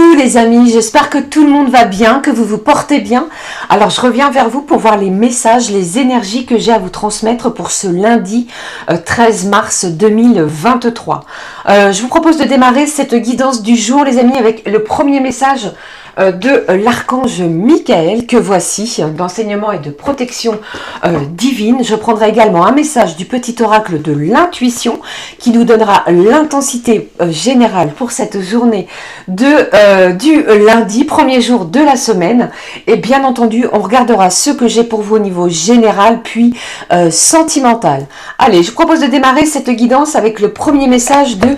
Coucou les amis, j'espère que tout le monde va bien, que vous vous portez bien. Alors je reviens vers vous pour voir les messages, les énergies que j'ai à vous transmettre pour ce lundi 13 mars 2023. Je vous propose de démarrer cette guidance du jour les amis avec le premier message de l'archange Michael que voici, d'enseignement et de protection divine. Je prendrai également un message du petit oracle de l'intuition qui nous donnera l'intensité générale pour cette journée du lundi, premier jour de la semaine. Et bien entendu, on regardera ce que j'ai pour vous au niveau général puis sentimental. Allez, je vous propose de démarrer cette guidance avec le premier message de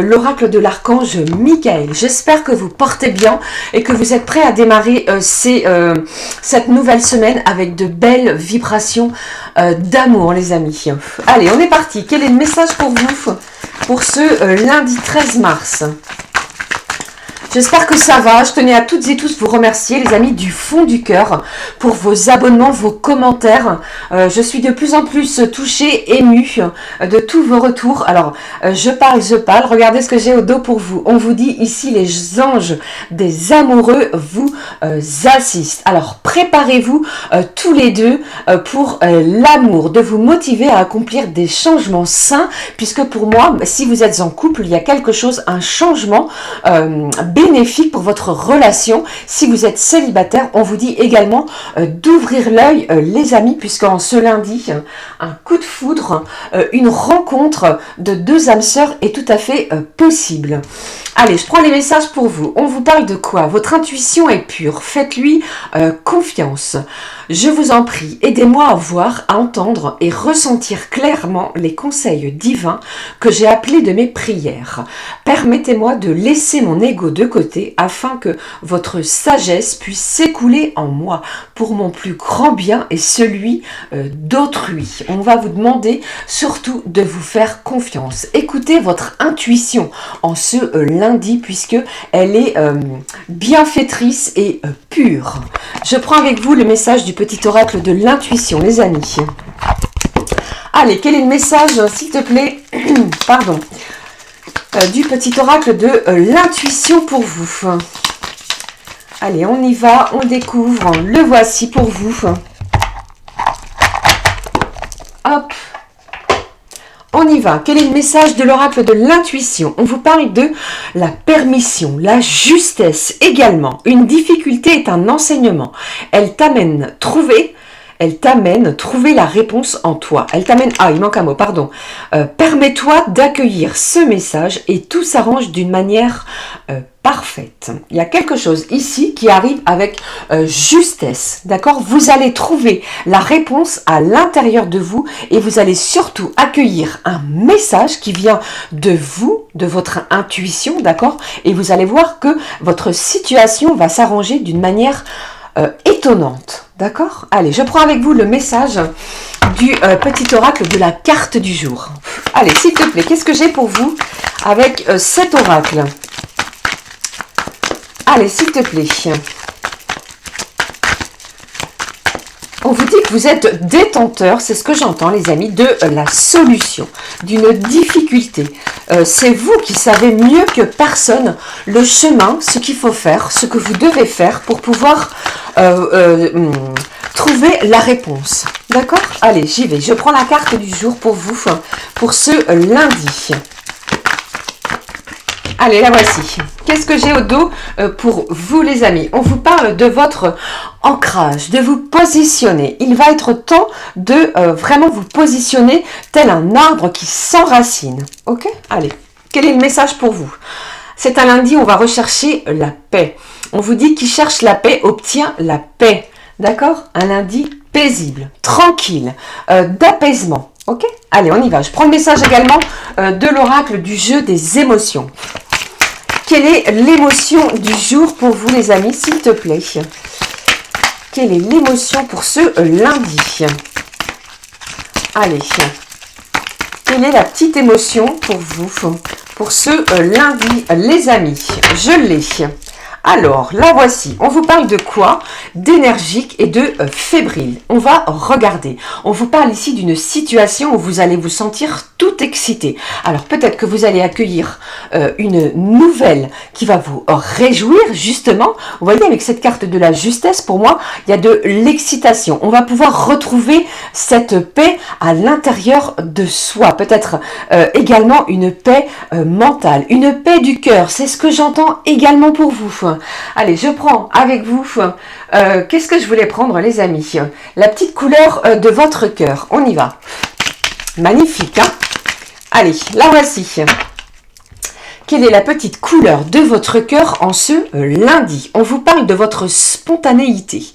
l'oracle de l'archange Michael. J'espère que vous portez bien et que vous êtes prêts à démarrer cette nouvelle semaine avec de belles vibrations d'amour, les amis. Allez, on est parti. Quel est le message pour vous pour ce lundi 13 mars? J'espère que ça va. Je tenais à toutes et tous vous remercier, les amis, du fond du cœur, pour vos abonnements, vos commentaires. Je suis de plus en plus touchée, émue de tous vos retours. Alors, je parle. Regardez ce que j'ai au dos pour vous. On vous dit ici, les anges des amoureux vous assistent. Alors, préparez-vous tous les deux pour l'amour, de vous motiver à accomplir des changements sains, puisque pour moi, si vous êtes en couple, il y a quelque chose, un changement bénéfique pour votre relation. Si vous êtes célibataire, on vous dit également d'ouvrir l'œil, les amis, puisqu'en ce lundi, un coup de foudre, une rencontre de deux âmes sœurs est tout à fait possible. Allez, je prends les messages pour vous. On vous parle de quoi? Votre intuition est pure. Faites-lui confiance. Je vous en prie, aidez-moi à voir, à entendre et ressentir clairement les conseils divins que j'ai appelés de mes prières. Permettez-moi de laisser mon ego de côté afin que votre sagesse puisse s'écouler en moi pour mon plus grand bien et celui d'autrui. On va vous demander surtout de vous faire confiance. Écoutez votre intuition en ce lundi puisque elle est bienfaitrice et pure. Je prends avec vous le message du petit oracle de l'intuition, les amis. Allez, quel est le message, s'il te plaît, pardon, du petit oracle de l'intuition pour vous? Allez, on y va, on découvre, le voici pour vous. Hop, on y va. Quel est le message de l'oracle de l'intuition? On vous parle de la permission, la justesse également. Une difficulté est un enseignement. Elle t'amène trouver la réponse en toi. Elle t'amène... Ah, il manque un mot, pardon. Permets-toi d'accueillir ce message et tout s'arrange d'une manière parfaite. Il y a quelque chose ici qui arrive avec justesse, d'accord? Vous allez trouver la réponse à l'intérieur de vous et vous allez surtout accueillir un message qui vient de vous, de votre intuition, d'accord? Et vous allez voir que votre situation va s'arranger d'une manière étonnante. D'accord? Allez, je prends avec vous le message du petit oracle de la carte du jour. Allez, s'il te plaît, qu'est-ce que j'ai pour vous avec cet oracle? Allez, s'il te plaît. On vous dit que vous êtes détenteur, c'est ce que j'entends les amis, de la solution, d'une difficulté. C'est vous qui savez mieux que personne le chemin, ce qu'il faut faire, ce que vous devez faire pour pouvoir trouver la réponse. D'accord? Allez, j'y vais. Je prends la carte du jour pour vous, pour ce lundi. Allez, la voici. Qu'est-ce que j'ai au dos pour vous, les amis? On vous parle de votre ancrage, de vous positionner. Il va être temps de vraiment vous positionner tel un arbre qui s'enracine. Ok? Allez, quel est le message pour vous? C'est un lundi, on va rechercher la paix. On vous dit qui cherche la paix obtient la paix. D'accord? Un lundi paisible, tranquille, d'apaisement. Ok? Allez, on y va. Je prends le message également de l'oracle du jeu des émotions. Quelle est l'émotion du jour pour vous, les amis, s'il te plaît? Quelle est l'émotion pour ce lundi? Allez. Quelle est la petite émotion pour vous, pour ce lundi, les amis? Je l'ai. Alors, la voici. On vous parle de quoi? D'énergique et de fébrile. On va regarder. On vous parle ici d'une situation où vous allez vous sentir tout excité. Alors, peut-être que vous allez accueillir une nouvelle qui va vous réjouir, justement. Vous voyez, avec cette carte de la justesse, pour moi, il y a de l'excitation. On va pouvoir retrouver cette paix à l'intérieur de soi. Peut-être également une paix mentale, une paix du cœur. C'est ce que j'entends également pour vous. Allez, je prends avec vous, qu'est-ce que je voulais prendre les amis? La petite couleur de votre cœur. On y va. Magnifique, hein? Allez, la voici. Quelle est la petite couleur de votre cœur en ce lundi? On vous parle de votre spontanéité.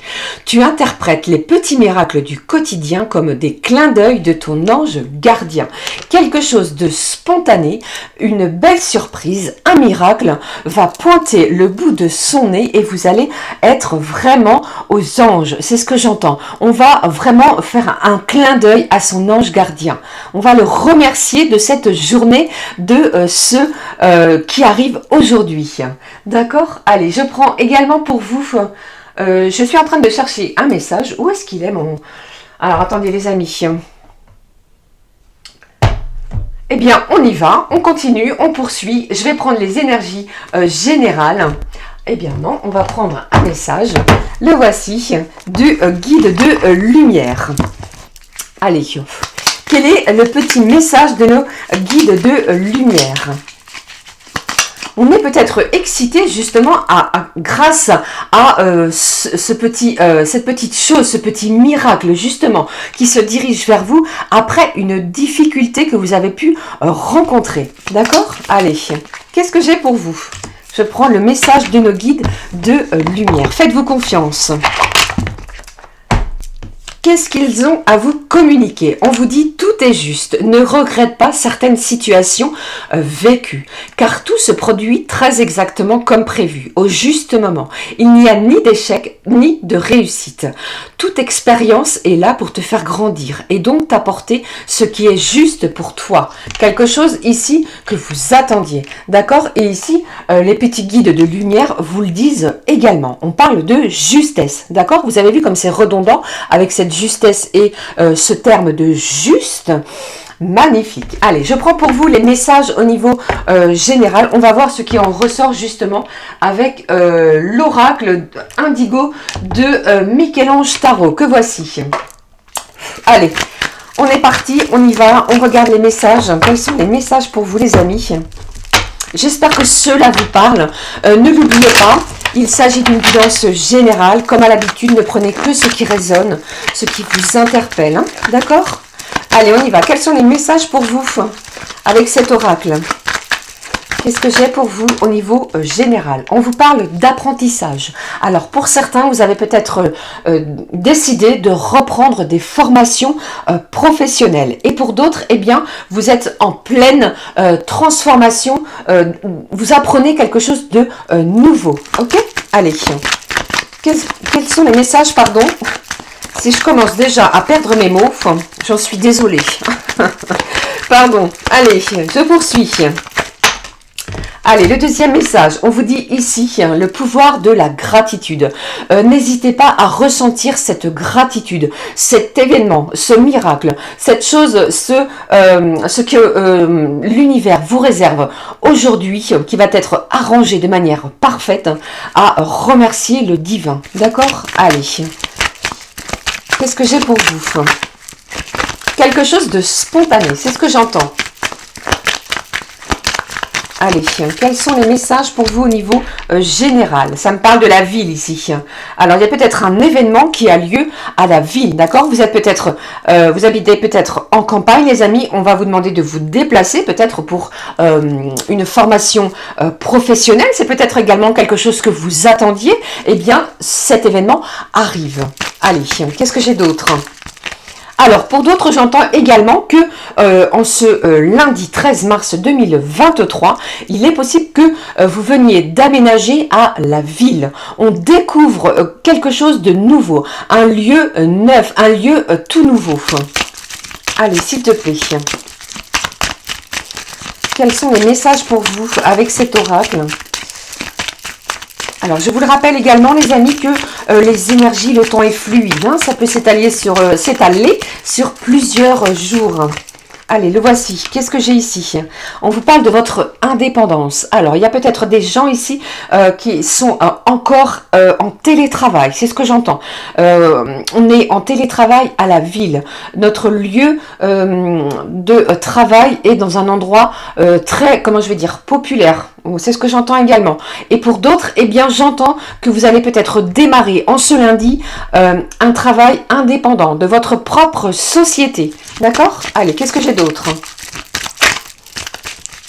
Tu interprètes les petits miracles du quotidien comme des clins d'œil de ton ange gardien. Quelque chose de spontané, une belle surprise, un miracle va pointer le bout de son nez et vous allez être vraiment aux anges. C'est ce que j'entends. On va vraiment faire un clin d'œil à son ange gardien. On va le remercier de cette journée, de qui arrive aujourd'hui. D'accord? Allez, je prends également pour vous, je suis en train de chercher un message. Où est-ce qu'il est mon... Alors, attendez les amis. Eh bien, on y va, on continue, on poursuit. Je vais prendre les énergies générales. Eh bien non, on va prendre un message. Le voici, du guide de lumière. Allez, quel est le petit message de nos guides de lumière? On est peut-être excité justement grâce à cette petite chose, ce petit miracle justement qui se dirige vers vous après une difficulté que vous avez pu rencontrer. D'accord? Allez, qu'est-ce que j'ai pour vous? Je prends le message de nos guides de lumière. Faites-vous confiance. Qu'est-ce qu'ils ont à vous communiquer? On vous dit tout est juste. Ne regrette pas certaines situations vécues, car tout se produit très exactement comme prévu, au juste moment. Il n'y a ni d'échec ni de réussite. Toute expérience est là pour te faire grandir et donc t'apporter ce qui est juste pour toi. Quelque chose ici que vous attendiez. D'accord? Et ici, les petits guides de lumière vous le disent également. On parle de justesse. D'accord? Vous avez vu comme c'est redondant avec cette justesse et ce terme de juste. Magnifique. Allez, je prends pour vous les messages au niveau général. On va voir ce qui en ressort justement avec l'oracle indigo de Michel-Ange Tarot. Que voici. Allez, on est parti, on y va, on regarde les messages. Quels sont les messages pour vous les amis? J'espère que cela vous parle. Ne l'oubliez pas, il s'agit d'une guidance générale. Comme à l'habitude, ne prenez que ce qui résonne, ce qui vous interpelle. Hein. D'accord? Allez, on y va. Quels sont les messages pour vous avec cet oracle? Qu'est-ce que j'ai pour vous au niveau général? On vous parle d'apprentissage. Alors, pour certains, vous avez peut-être décidé de reprendre des formations professionnelles. Et pour d'autres, eh bien, vous êtes en pleine transformation. Vous apprenez quelque chose de nouveau. Ok? Allez. Quels sont les messages, pardon? Si je commence déjà à perdre mes mots, j'en suis désolée. Pardon. Allez, je poursuis. Allez, le deuxième message, on vous dit ici le pouvoir de la gratitude. N'hésitez pas à ressentir cette gratitude, cet événement, ce miracle, cette chose, ce que l'univers vous réserve aujourd'hui, qui va être arrangé de manière parfaite, à remercier le divin. D'accord? Allez. Qu'est-ce que j'ai pour vous? Quelque chose de spontané, c'est ce que j'entends. Allez, quels sont les messages pour vous au niveau général? Ça me parle de la ville ici. Alors, il y a peut-être un événement qui a lieu à la ville, d'accord? Vous êtes peut-être, vous habitez peut-être en campagne, les amis. On va vous demander de vous déplacer, peut-être pour une formation professionnelle. C'est peut-être également quelque chose que vous attendiez. Eh bien, cet événement arrive. Allez, qu'est-ce que j'ai d'autre? Alors, pour d'autres, j'entends également que en ce lundi 13 mars 2023, il est possible que vous veniez d'aménager à la ville. On découvre quelque chose de nouveau, un lieu neuf, un lieu tout nouveau. Allez, s'il te plaît. Quels sont les messages pour vous avec cet oracle? Alors, je vous le rappelle également, les amis, que les énergies, le temps est fluide. Hein, ça peut s'étaler sur plusieurs jours. Allez, le voici. Qu'est-ce que j'ai ici? On vous parle de votre indépendance. Alors, il y a peut-être des gens ici qui sont encore en télétravail. C'est ce que j'entends. On est en télétravail à la ville. Notre lieu de travail est dans un endroit très, comment je vais dire, populaire. C'est ce que j'entends également. Et pour d'autres, eh bien, j'entends que vous allez peut-être démarrer en ce lundi un travail indépendant de votre propre société. D'accord? Allez, qu'est-ce que j'ai d'autre?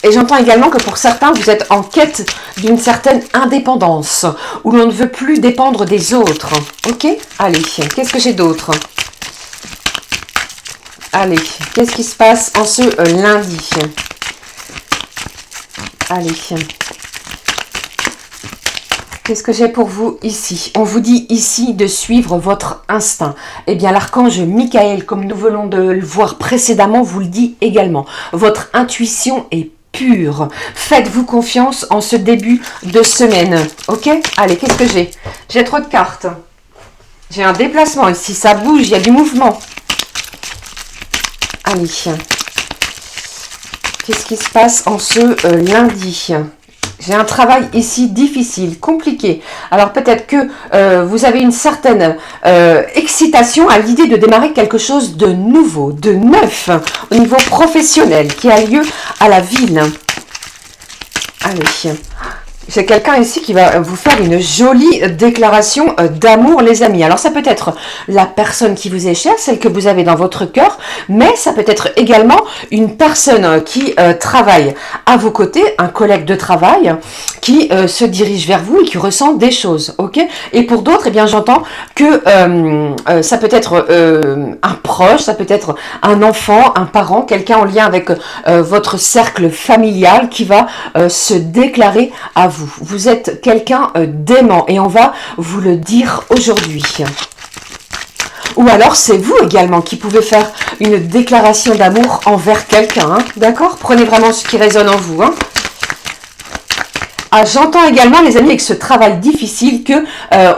Et j'entends également que pour certains, vous êtes en quête d'une certaine indépendance, où l'on ne veut plus dépendre des autres. Ok? Allez, qu'est-ce que j'ai d'autre? Allez, qu'est-ce qui se passe en ce lundi? Allez. Qu'est-ce que j'ai pour vous ici? On vous dit ici de suivre votre instinct. Eh bien, l'archange Michael, comme nous venons de le voir précédemment, vous le dit également. Votre intuition est pure. Faites-vous confiance en ce début de semaine. Ok? Allez, qu'est-ce que j'ai? J'ai trop de cartes. J'ai un déplacement ici. Ça bouge, il y a du mouvement. Allez. Qu'est-ce qui se passe en ce lundi? J'ai un travail ici difficile, compliqué. Alors peut-être que vous avez une certaine excitation à l'idée de démarrer quelque chose de nouveau, de neuf, au niveau professionnel, qui a lieu à la ville. Allez. J'ai quelqu'un ici qui va vous faire une jolie déclaration d'amour, les amis. Alors, ça peut être la personne qui vous est chère, celle que vous avez dans votre cœur, mais ça peut être également une personne qui travaille à vos côtés, un collègue de travail qui se dirige vers vous et qui ressent des choses, ok? Et pour d'autres, eh bien, j'entends que ça peut être un proche, ça peut être un enfant, un parent, quelqu'un en lien avec votre cercle familial qui va se déclarer à vous. Vous êtes quelqu'un d'aimant et on va vous le dire aujourd'hui. Ou alors c'est vous également qui pouvez faire une déclaration d'amour envers quelqu'un. Hein, d'accord? Prenez vraiment ce qui résonne en vous. Hein. Ah, j'entends également, les amis, avec ce travail difficile que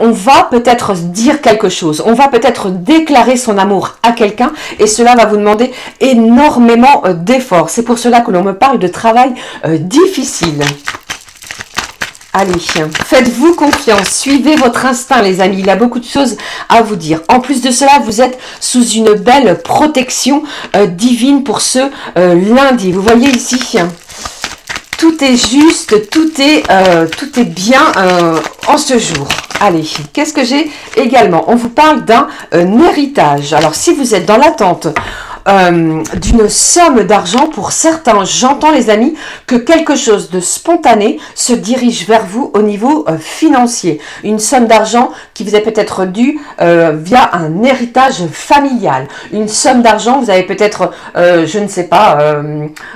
on va peut-être dire quelque chose. On va peut-être déclarer son amour à quelqu'un et cela va vous demander énormément d'efforts. C'est pour cela que l'on me parle de travail difficile. Allez, faites-vous confiance, suivez votre instinct, les amis. Il a beaucoup de choses à vous dire. En plus de cela, vous êtes sous une belle protection divine pour ce lundi. Vous voyez ici, tout est juste, tout est bien en ce jour. Allez, qu'est-ce que j'ai également? On vous parle d'un héritage. Alors, si vous êtes dans l'attente d'une somme d'argent, pour certains, j'entends, les amis, que quelque chose de spontané se dirige vers vous au niveau financier. Une somme d'argent qui vous est peut-être due via un héritage familial. Une somme d'argent, vous avez peut-être, je ne sais pas,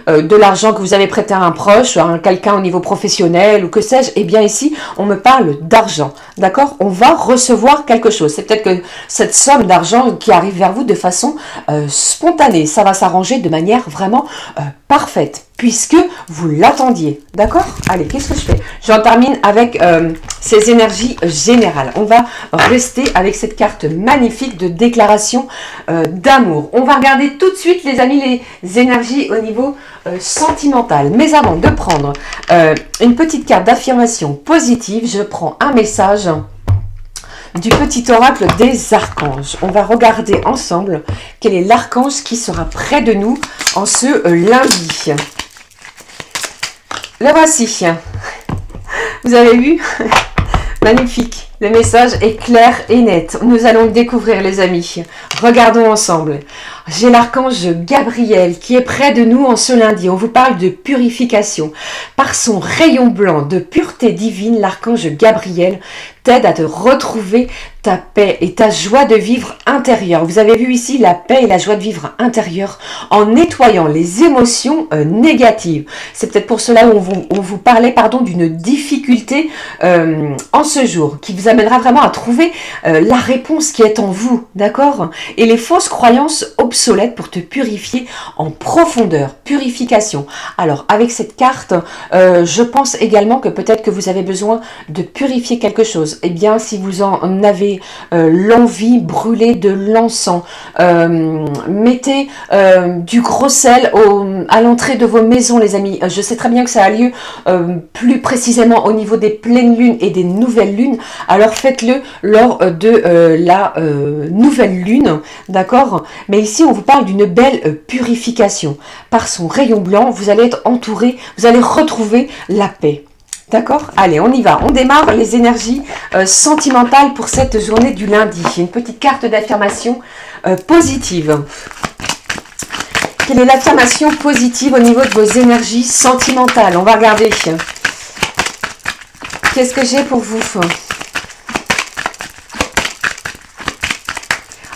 de l'argent que vous avez prêté à un proche, à quelqu'un au niveau professionnel ou que sais-je. Eh bien ici, on me parle d'argent. D'accord? On va recevoir quelque chose. C'est peut-être que cette somme d'argent qui arrive vers vous de façon spontanée. Ça va s'arranger de manière vraiment parfaite, puisque vous l'attendiez. D'accord? Allez, qu'est-ce que je fais? J'en termine avec ces énergies générales. On va rester avec cette carte magnifique de déclaration d'amour. On va regarder tout de suite, les amis, les énergies au niveau sentimental. Mais avant de prendre une petite carte d'affirmation positive, je prends un message du petit oracle des archanges. On va regarder ensemble quel est l'archange qui sera près de nous en ce lundi. Le voici. Vous avez vu? Magnifique. Le message est clair et net. Nous allons le découvrir, les amis. Regardons ensemble. J'ai l'archange Gabriel qui est près de nous en ce lundi. On vous parle de purification. Par son rayon blanc de pureté divine, l'archange Gabriel t'aide à te retrouver ta paix et ta joie de vivre intérieure. Vous avez vu ici la paix et la joie de vivre intérieure en nettoyant les émotions négatives. C'est peut-être pour cela où on vous parlait d'une difficulté en ce jour qui vous vous amènera vraiment à trouver la réponse qui est en vous, d'accord? Et les fausses croyances obsolètes pour te purifier en profondeur, purification. Alors, avec cette carte, je pense également que peut-être que vous avez besoin de purifier quelque chose. Eh bien, si vous en avez l'envie, brûlez de l'encens, mettez du gros sel à l'entrée de vos maisons, les amis. Je sais très bien que ça a lieu plus précisément au niveau des pleines lunes et des nouvelles lunes. Alors faites-le lors de la nouvelle lune, d'accord? Mais ici, on vous parle d'une belle purification. Par son rayon blanc, vous allez être entouré, vous allez retrouver la paix. D'accord? Allez, on y va. On démarre les énergies sentimentales pour cette journée du lundi. Une petite carte d'affirmation positive. Quelle est l'affirmation positive au niveau de vos énergies sentimentales? On va regarder. Qu'est-ce que j'ai pour vous?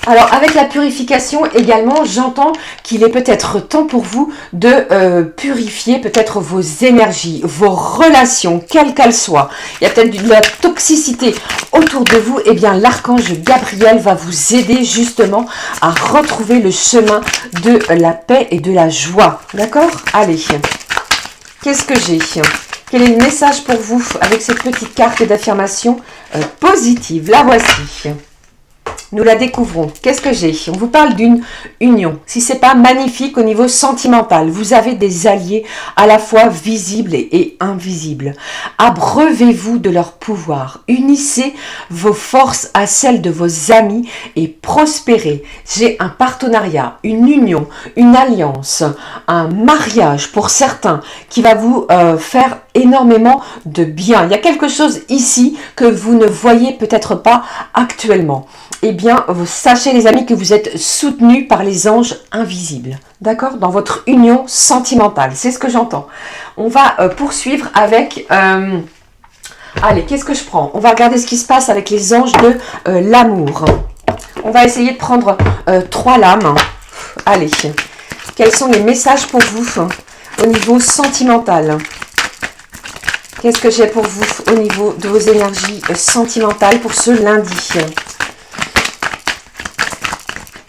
Alors, avec la purification également, j'entends qu'il est peut-être temps pour vous de purifier peut-être vos énergies, vos relations, quelles qu'elles soient. Il y a peut-être de la toxicité autour de vous. Eh bien, l'archange Gabriel va vous aider justement à retrouver le chemin de la paix et de la joie. D'accord? Allez, qu'est-ce que j'ai? Quel est le message pour vous avec cette petite carte d'affirmation positive? La voici. Nous la découvrons. Qu'est-ce que j'ai? On vous parle d'une union. Si ce n'est pas magnifique au niveau sentimental, vous avez des alliés à la fois visibles et invisibles. Abreuvez-vous de leur pouvoir. Unissez vos forces à celles de vos amis et prospérez. J'ai un partenariat, une union, une alliance, un mariage pour certains qui va vous faire énormément de bien. Il y a quelque chose ici que vous ne voyez peut-être pas actuellement. Eh bien, sachez les amis que vous êtes soutenus par les anges invisibles. D'accord? Dans votre union sentimentale. C'est ce que j'entends. On va poursuivre avec... allez, qu'est-ce que je prends? On va regarder ce qui se passe avec les anges de l'amour. On va essayer de prendre 3 lames. Allez, quels sont les messages pour vous au niveau sentimental? Qu'est-ce que j'ai pour vous au niveau de vos énergies sentimentales pour ce lundi?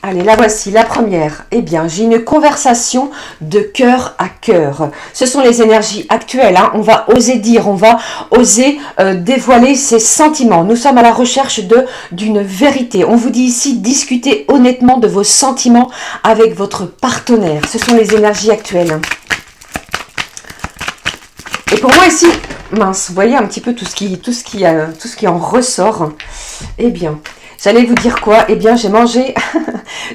Allez, la voici, la première. Eh bien, j'ai une conversation de cœur à cœur. Ce sont les énergies actuelles. Hein. On va oser dire, on va oser dévoiler ses sentiments. Nous sommes à la recherche d'une vérité. On vous dit ici, discutez honnêtement de vos sentiments avec votre partenaire. Ce sont les énergies actuelles. Et pour moi ici, mince, vous voyez un petit peu tout ce qui en ressort. Eh bien... J'allais vous dire quoi? Eh bien, j'ai mangé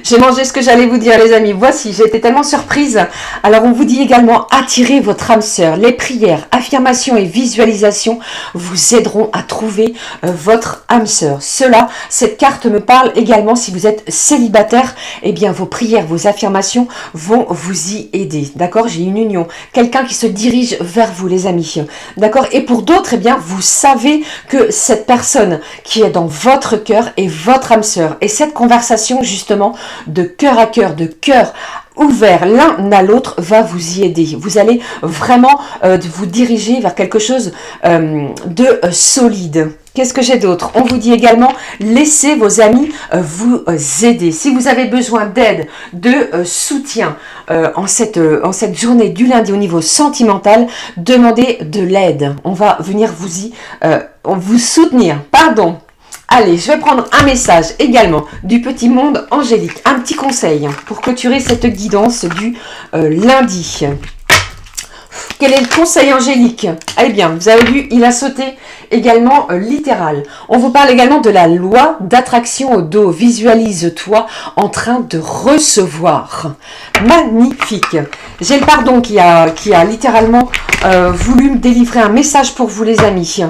ce que j'allais vous dire, les amis. Voici, j'ai été tellement surprise. Alors, on vous dit également, attirez votre âme sœur. Les prières, affirmations et visualisations vous aideront à trouver votre âme sœur. Cette carte me parle également, si vous êtes célibataire, eh bien, vos prières, vos affirmations vont vous y aider. D'accord? J'ai une union. Quelqu'un qui se dirige vers vous, les amis. D'accord? Et pour d'autres, eh bien, vous savez que cette personne qui est dans votre cœur est votre âme sœur. Et cette conversation justement de cœur à cœur, de cœur ouvert l'un à l'autre va vous y aider. Vous allez vraiment vous diriger vers quelque chose de solide. Qu'est-ce que j'ai d'autre? On vous dit également, laissez vos amis vous aider. Si vous avez besoin d'aide, de soutien en cette journée du lundi au niveau sentimental, demandez de l'aide. On va venir vous soutenir. Pardon. Allez, je vais prendre un message également du petit monde angélique. Un petit conseil pour clôturer cette guidance du lundi. Quel est le conseil angélique? Eh bien, vous avez vu, il a sauté également littéral. On vous parle également de la loi d'attraction au dos. Visualise-toi en train de recevoir. Magnifique. J'ai le pardon qui a littéralement voulu me délivrer un message pour vous, les amis.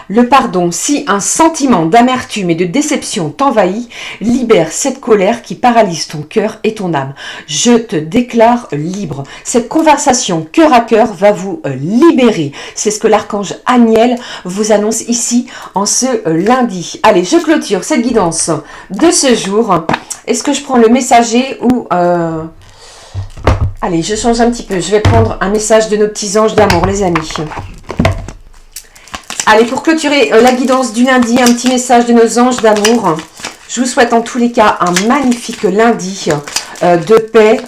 Le pardon, si un sentiment d'amertume et de déception t'envahit, libère cette colère qui paralyse ton cœur et ton âme. Je te déclare libre. Cette conversation cœur à cœur va vous libérer. C'est ce que l'archange Aniel vous annonce ici en ce lundi. Allez, je clôture cette guidance de ce jour. Est-ce que je prends le messager ou... Allez, je change un petit peu. Je vais prendre un message de nos petits anges d'amour, les amis. Allez, pour clôturer la guidance du lundi, un petit message de nos anges d'amour. Je vous souhaite en tous les cas un magnifique lundi de paix,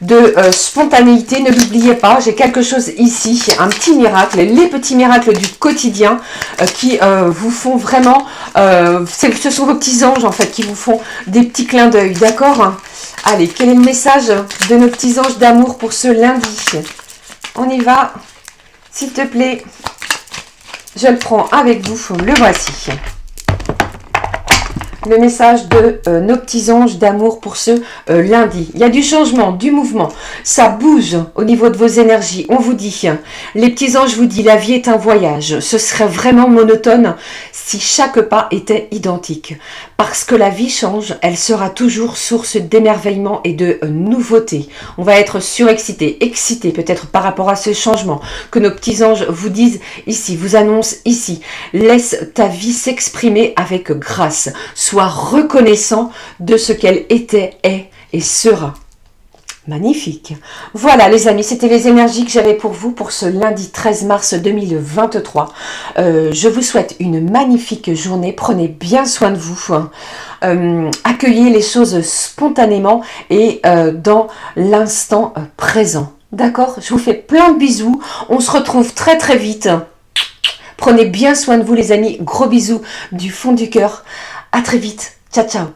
de spontanéité. Ne l'oubliez pas, j'ai quelque chose ici, un petit miracle, les petits miracles du quotidien qui vous font vraiment, ce sont vos petits anges en fait qui vous font des petits clins d'œil, d'accord? Allez, quel est le message de nos petits anges d'amour pour ce lundi? On y va, s'il te plaît. Je le prends avec vous, le voici. Le message de nos petits anges d'amour pour ce lundi. Il y a du changement, du mouvement. Ça bouge au niveau de vos énergies. On vous dit, les petits anges vous disent, la vie est un voyage. Ce serait vraiment monotone si chaque pas était identique. Parce que la vie change, elle sera toujours source d'émerveillement et de nouveauté. On va être surexcité, excité peut-être par rapport à ce changement que nos petits anges vous disent ici, vous annoncent ici. Laisse ta vie s'exprimer avec grâce. Sois reconnaissant de ce qu'elle était, est et sera. Magnifique. Voilà les amis, c'était les énergies que j'avais pour vous pour ce lundi 13 mars 2023. Je vous souhaite une magnifique journée. Prenez bien soin de vous. Accueillez les choses spontanément et dans l'instant présent. D'accord? Je vous fais plein de bisous. On se retrouve très très vite. Prenez bien soin de vous les amis. Gros bisous du fond du cœur. À très vite. Ciao, ciao.